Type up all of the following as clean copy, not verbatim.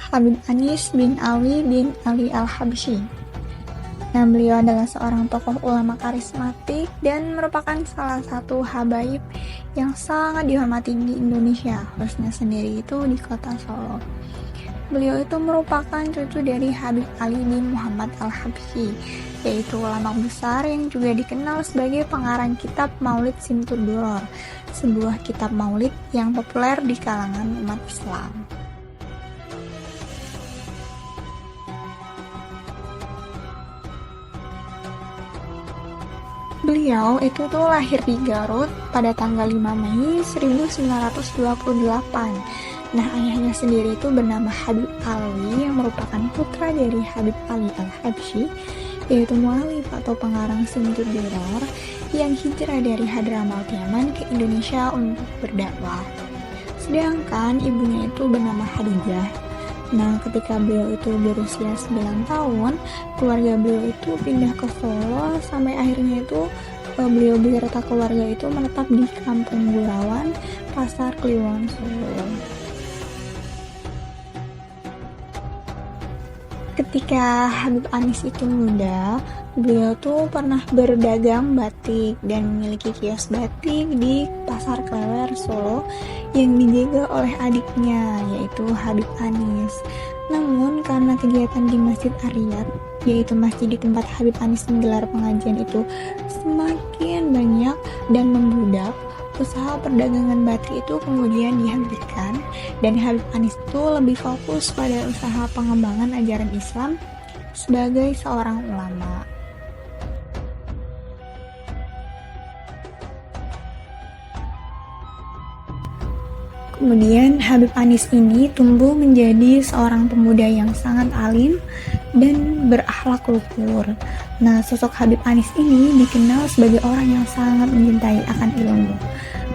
Habib Anis bin Ali bin Ali Al-Habsyi. Nah, beliau adalah seorang tokoh ulama karismatik dan merupakan salah satu habaib yang sangat dihormati di Indonesia, khususnya sendiri itu di kota Solo. Beliau itu merupakan cucu dari Habib Ali bin Muhammad Al-Habsyi, yaitu ulama besar yang juga dikenal sebagai pengarang kitab Maulid Simtud Duror, sebuah kitab maulid yang populer di kalangan umat Islam. Beliau itu tuh lahir di Garut pada tanggal 5 Mei 1928. Nah, ayahnya sendiri itu bernama Habib Alwi yang merupakan putra dari Habib Ali Al-Habsyi, yaitu mualif atau pengarang Simtud Duror yang hijrah dari Hadramaut Yaman ke Indonesia untuk berdakwah. Sedangkan ibunya itu bernama Khadijah. Nah, ketika beliau itu berusia 9 tahun, keluarga beliau itu pindah ke Solo sampai akhirnya itu beliau beserta keluarga itu menetap di Kampung Gurawan, Pasar Kliwon, Solo. Ketika Habib Anis itu muda, beliau tuh pernah berdagang batik dan memiliki kios batik di Pasar Klewer, Solo yang dijaga oleh adiknya, yaitu Habib Anis. Namun karena kegiatan di Masjid Ariyat, yaitu masjid di tempat Habib Anis menggelar pengajian itu semakin banyak dan membludak, usaha perdagangan batik itu kemudian dihentikan dan Habib Anis itu lebih fokus pada usaha pengembangan ajaran Islam sebagai seorang ulama. Kemudian Habib Anis ini tumbuh menjadi seorang pemuda yang sangat alim dan berakhlak luhur. Nah, sosok Habib Anis ini dikenal sebagai orang yang sangat mencintai akan ilmu.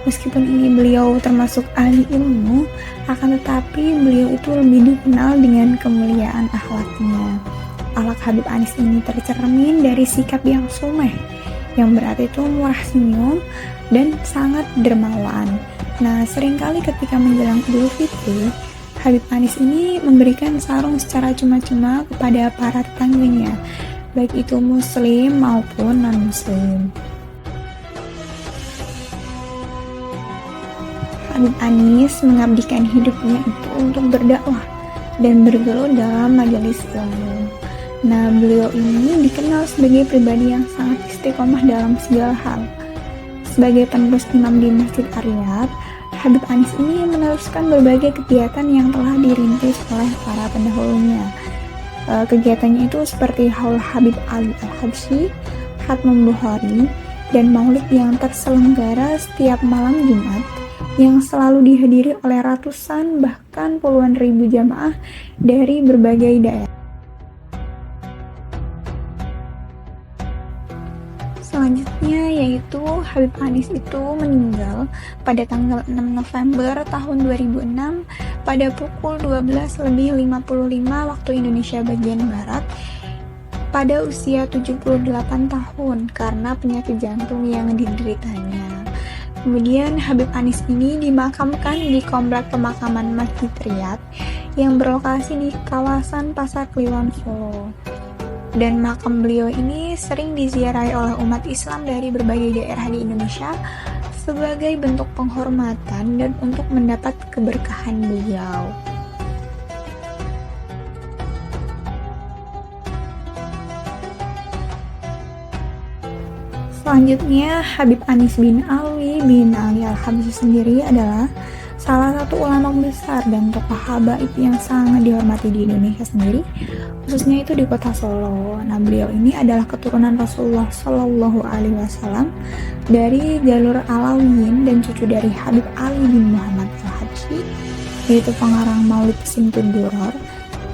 Meskipun ini beliau termasuk ahli ilmu, akan tetapi beliau itu lebih dikenal dengan kemuliaan akhlaknya. Akhlak Habib Anis ini tercermin dari sikap yang sumeh, yang berarti itu murah senyum dan sangat dermawan. Nah, seringkali ketika menjelang Idul Fitri, Habib Anis ini memberikan sarung secara cuma-cuma kepada para tetangganya, baik itu muslim maupun non-muslim. Habib Anis mengabdikan hidupnya itu untuk berdakwah dan bergelut dalam majelis ilmu. Nah, beliau ini dikenal sebagai pribadi yang sangat istiqomah dalam segala hal. Sebagai penerus imam di Masjid Ariyat, Habib Anis ini meneruskan berbagai kegiatan yang telah dirintis oleh para pendahulunya. Kegiatannya itu seperti Haul Habib Ali Al-Habsyi, Khatmul Bukhari, dan Maulid yang terselenggara setiap malam Jumat yang selalu dihadiri oleh ratusan bahkan puluhan ribu jamaah dari berbagai daerah. Selanjutnya yaitu Habib Anis itu meninggal pada tanggal 6 November tahun 2006 pada pukul 12:55 waktu Indonesia bagian Barat pada usia 78 tahun karena penyakit jantung yang dideritanya. Kemudian Habib Anis ini dimakamkan di komplek pemakaman Masjid Riyad yang berlokasi di kawasan Pasar Kliwon, Solo. Dan makam beliau ini sering diziarahi oleh umat Islam dari berbagai daerah di Indonesia sebagai bentuk penghormatan dan untuk mendapat keberkahan beliau. Selanjutnya, Habib Anis bin Ali bin Ali Al-Habsyi sendiri adalah salah satu ulama besar dan tokoh habaib yang sangat dihormati di Indonesia sendiri, khususnya itu di kota Solo. Nah, beliau ini adalah keturunan Rasulullah Shallallahu Alaihi Wasallam dari jalur Alawiyin dan cucu dari Habib Ali bin Muhammad Al-Habsyi, yaitu pengarang Maulid Simtud Duror,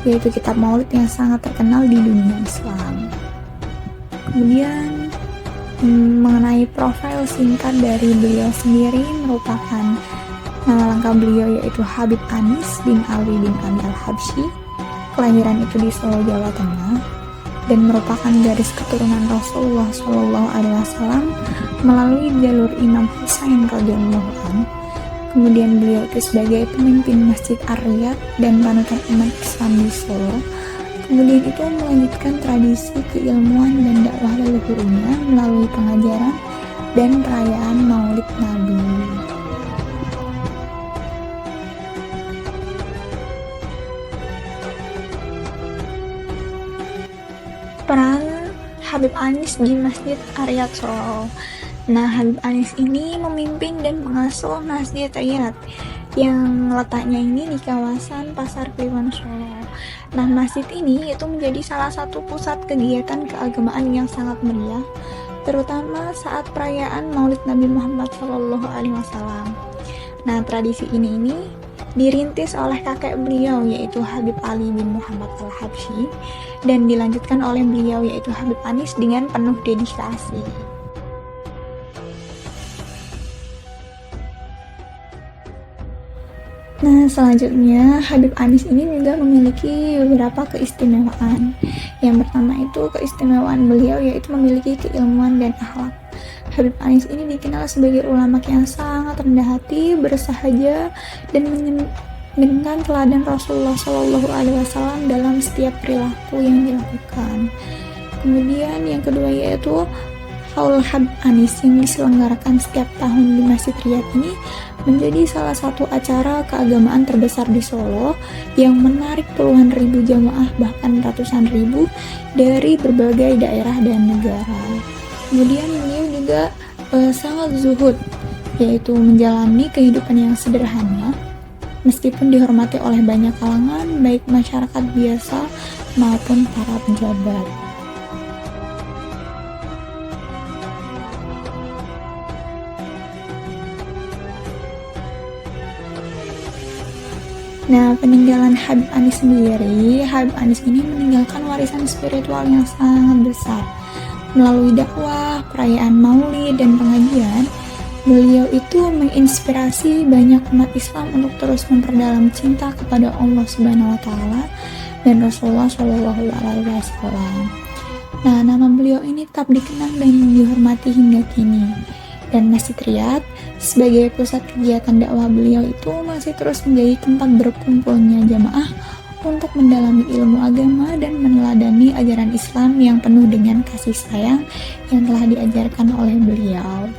yaitu kitab maulid yang sangat terkenal di dunia Islam. Kemudian mengenai profil singkat dari beliau sendiri merupakan nama lengkap beliau yaitu Habib Anis bin Ali bin Ali Al-Habsyi. Kelahiran itu di Solo, Jawa Tengah, dan merupakan garis keturunan Rasulullah Shallallahu Alaihi Wasallam melalui jalur Imam Husain radhiyallahu anhu. Kemudian beliau itu sebagai pemimpin Masjid Ar-Riyad dan panutan umat Islam di Solo. Kemudian itu melanjutkan tradisi keilmuan dan dakwah leluhurnya melalui pengajaran dan perayaan Maulid Nabi. Peran Habib Anis di Masjid Ar-Riyad Solo. Nah, Habib Anis ini memimpin dan mengasuh Masjid Riyad yang letaknya ini di kawasan Pasar Kliwon Solo. Nah, masjid ini itu menjadi salah satu pusat kegiatan keagamaan yang sangat meriah, terutama saat perayaan Maulid Nabi Muhammad SAW. Nah, tradisi ini dirintis oleh kakek beliau yaitu Habib Ali bin Muhammad Al-Habsyi dan dilanjutkan oleh beliau yaitu Habib Anis dengan penuh dedikasi. Nah, selanjutnya Habib Anis ini juga memiliki beberapa keistimewaan. Yang pertama itu keistimewaan beliau yaitu memiliki keilmuan dan akhlak. Habib Anis ini dikenal sebagai ulama yang sangat rendah hati, bersahaja, dan menyenangkan teladan Rasulullah SAW dalam setiap perilaku yang dilakukan. Kemudian yang kedua yaitu Haul Habib Anis yang diselenggarakan setiap tahun di Masjid Riyad ini menjadi salah satu acara keagamaan terbesar di Solo yang menarik puluhan ribu jamaah bahkan ratusan ribu dari berbagai daerah dan negara. Kemudian beliau juga sangat zuhud, yaitu menjalani kehidupan yang sederhana meskipun dihormati oleh banyak kalangan baik masyarakat biasa maupun para pejabat. Nah, peninggalan Habib Anis sendiri, Habib Anis ini meninggalkan warisan spiritual yang sangat besar. Melalui dakwah, perayaan maulid, dan pengajian, beliau itu menginspirasi banyak umat Islam untuk terus memperdalam cinta kepada Allah Subhanahu wa Ta'ala dan Rasulullah Shallallahu Alaihi Wasallam. Nah, nama beliau ini tetap dikenang dan dihormati hingga kini. Dan Masjid Riyad sebagai pusat kegiatan dakwah beliau itu masih terus menjadi tempat berkumpulnya jamaah untuk mendalami ilmu agama dan meneladani ajaran Islam yang penuh dengan kasih sayang yang telah diajarkan oleh beliau.